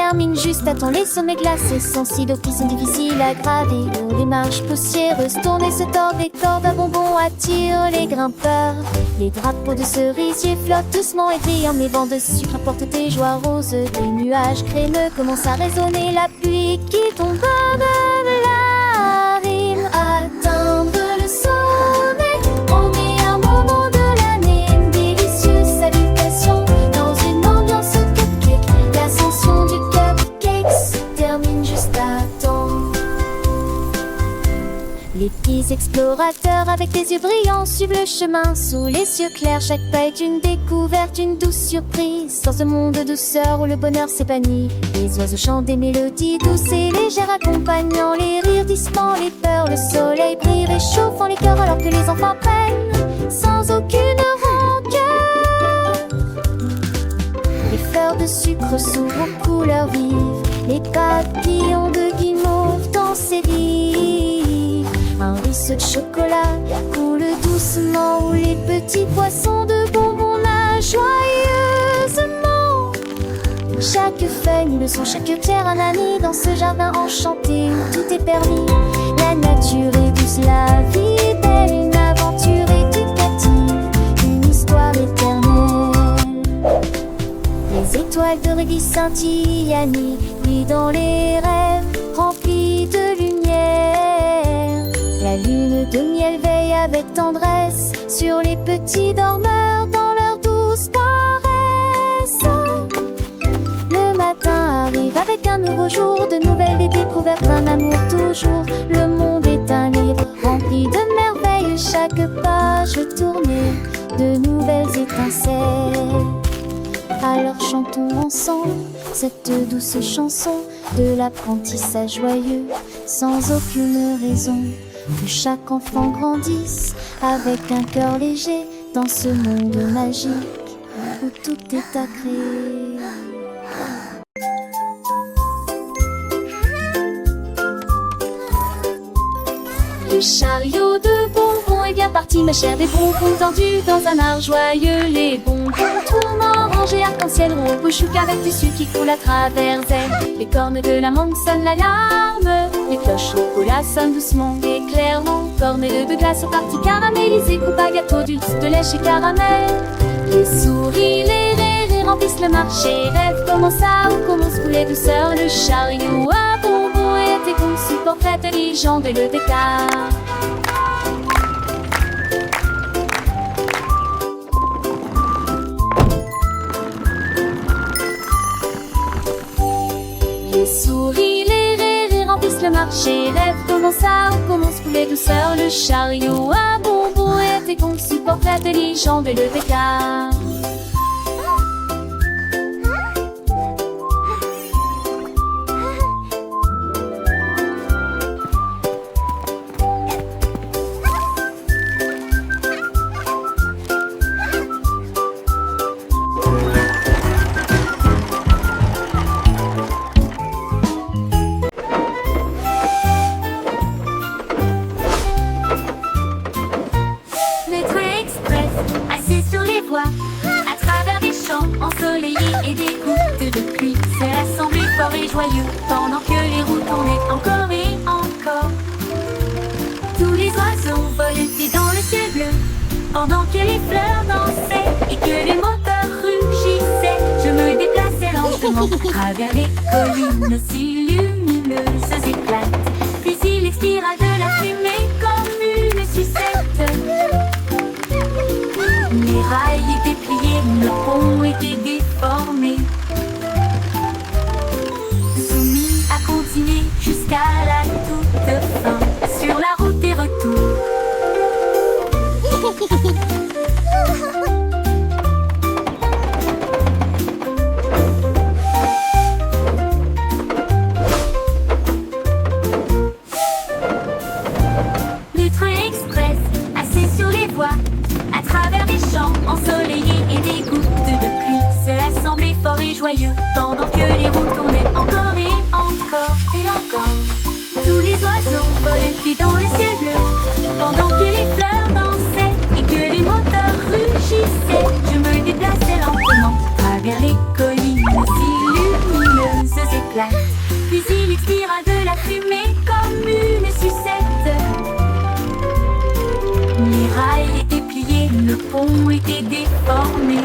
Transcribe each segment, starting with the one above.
termine juste à temps. Les sommets glacés, sensibles, qui sont difficiles à gravir. Les marches poussiéreuses tournent et se tordent, des cordes à bonbons attirent les grimpeurs. Les drapeaux de cerisier flottent doucement et brillent. Les vents de sucre apportent tes joies roses. Des nuages crémeux commencent à résonner. La pluie qui tombe de la rime. Atteindre le sommet au meilleur moment de l'année. Une délicieuse salutation dans une ambiance cupcake. L'ascension du cupcake se termine juste à temps. Les petits explorateurs avec des yeux brillants suivent le chemin sous les cieux clairs. Chaque pas est une découverte, une douce surprise. Dans ce monde de douceur où le bonheur s'épanouit, les oiseaux chantent des mélodies douces et légères, accompagnant les rires dissipant les peurs. Le soleil brille réchauffant les cœurs alors que les enfants prennent sans aucune rancœur. Les fleurs de sucre s'ouvrent aux couleurs vives, les papillons de guimauve dans ses rives. Un ruisseau de chocolat coule doucement où les petits poissons de bonbons nagent joyeusement. Chaque feuille, une leçon, chaque pierre, un ami dans ce jardin enchanté où tout est permis. La nature est douce, la vie est belle, une aventure éducative, une histoire éternelle. Les étoiles de rubis scintillent à nuit, brillent dans les rêves remplis de lumière. La lune de miel veille avec tendresse sur les petits dormeurs dans leur douce paresse. Le matin arrive avec un nouveau jour, de nouvelles découvertes, un amour toujours. Le monde est un livre rempli de merveilles, chaque page tournée de nouvelles étincelles. Alors chantons ensemble cette douce chanson de l'apprentissage joyeux, sans aucune raison. Que chaque enfant grandisse avec un cœur léger dans ce monde magique où tout est à créer. Le chariot de bonbons est bien parti, ma chère, des bonbons tendus dans un art joyeux. Les bonbons tournent rangés arc-en-ciel, rouge chouc avec du sucre qui coule à travers elles. Les cornes de la mangue sonnent l'alarme, les cloches au chocolat sonnent doucement et clairement. Cornes de glace aux parties caramélisées, coupe à gâteau, dulce de lait chez caramel. Les souris, les rires remplissent le marché. Rêve commence à où commence couler douceur. Le chariot à bonbons était conçu pour traiter les jambes et le décor. Les souris, les rires remplissent le marché. Rêve commence à où commence couler douceur. Le chariot à bonbons était conçu pour traiter les jambes et le décor. À travers des champs ensoleillés et des gouttes de pluie, c'est rassemblé fort et joyeux pendant que les roues tournaient encore et encore. Tous les oiseaux voletaient dans le ciel bleu pendant que les fleurs dansaient et que les moteurs rugissaient. Je me déplaçais lentement à travers les collines aussi lumineuses éclatent. Puis il expira de la fumée comme une sucette. Les rails étaient pliés, le pont était déformé. Soumis à continuer jusqu'à la toute fin, sur la route des retours. Le train express, assis sur les voies, à travers des champs ensoleillés et des gouttes de pluie, c'est rassemblé fort et joyeux pendant que les roues tournaient encore et encore et encore. Tous les oiseaux volaient dans le ciel bleu pendant que les fleurs dansaient et que les moteurs rugissaient. Je me déplaçais lentement à travers les collines si lumineuses le pont était déformé.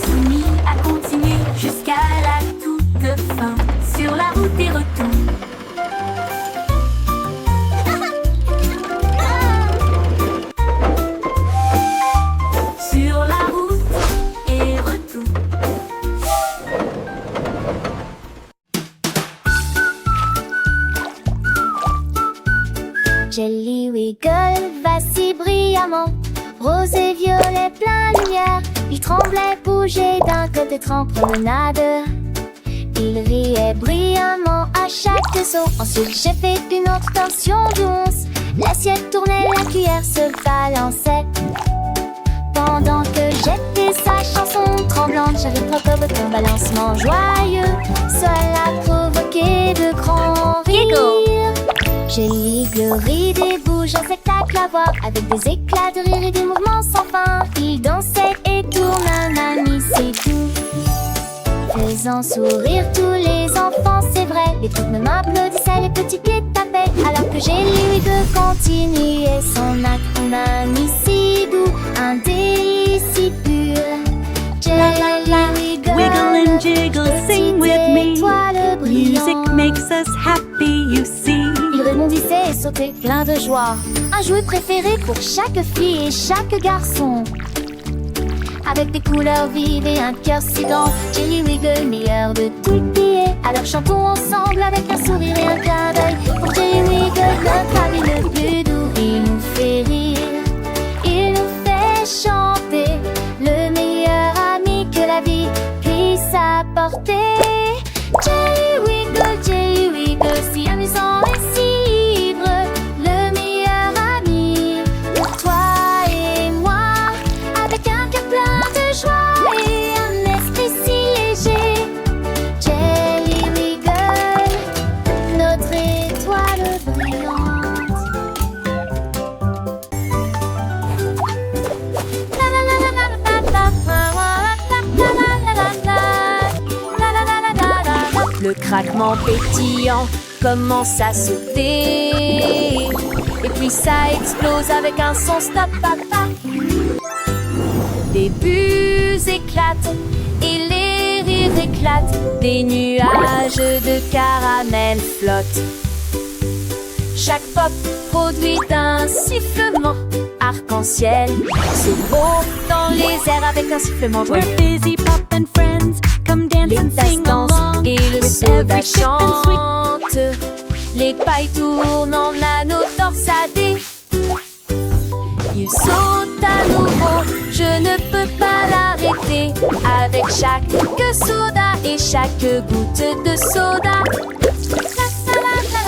Soumis à continuer jusqu'à la toute fin. Sur la route des retours. Sur la route et retour. Jelly Wiggle vacille brillamment, rose et violet plein lumière. Il tremblait, bougeait d'un côté en promenade. Il riait brillamment à chaque saut. Ensuite j'ai fait une autre torsion douce. L'assiette tournait, la cuillère se balançait. Pendant que j'étais sa chanson tremblante, j'avais provoqué un balancement joyeux. Cela a provoqué de grands rires. Jelly rit des bouges en spectacle à voir, avec des éclats de rire et des mouvements sans fin. Il dansait et tournait, mamie c'est tout, faisant sourire tous les enfants, c'est vrai. Les petites mains applaudissaient, les petits pieds tapaient, alors que Jelly continuait son acte. Mamie si doux, un délice si pur. Jelly Wiggle and jiggle, sing with me. étoile Music brillante. makes us happy, you see. Il rebondissait et sautait plein de joie. Un jouet préféré pour chaque fille et chaque garçon. Avec des couleurs vives et un cœur si grand, Jelly Wiggle, meilleur de tout le pays. Alors chantons ensemble avec un sourire et un clin d'œil pour Jelly Wiggle, notre ami le plus doux. Il nous fait rire, il nous fait chanter, le meilleur ami que la vie puisse apporter. Jelly Wiggle, si amusant et si ivre, le meilleur ami pour toi et moi. Avec un cœur plein de joie et un esprit si léger, Jelly Wiggle, notre étoile brillante. Le craquement pétillant commence à sauter, et puis ça explose avec un son stop papa. Des bulles éclatent et les rires éclatent, des nuages de caramel flottent. Chaque pop produit un sifflement arc-en-ciel, c'est beau dans les airs avec un sifflement joyeux. We're busy pop and friends, come dance Les and tasses sing dansent along. et le With soda every chip and sweet. chante. Les pailles tournent en anneaux torsadés. Il saute à nouveau, je ne peux pas l'arrêter. Avec chaque soda et chaque goutte de soda. La, la, la, la,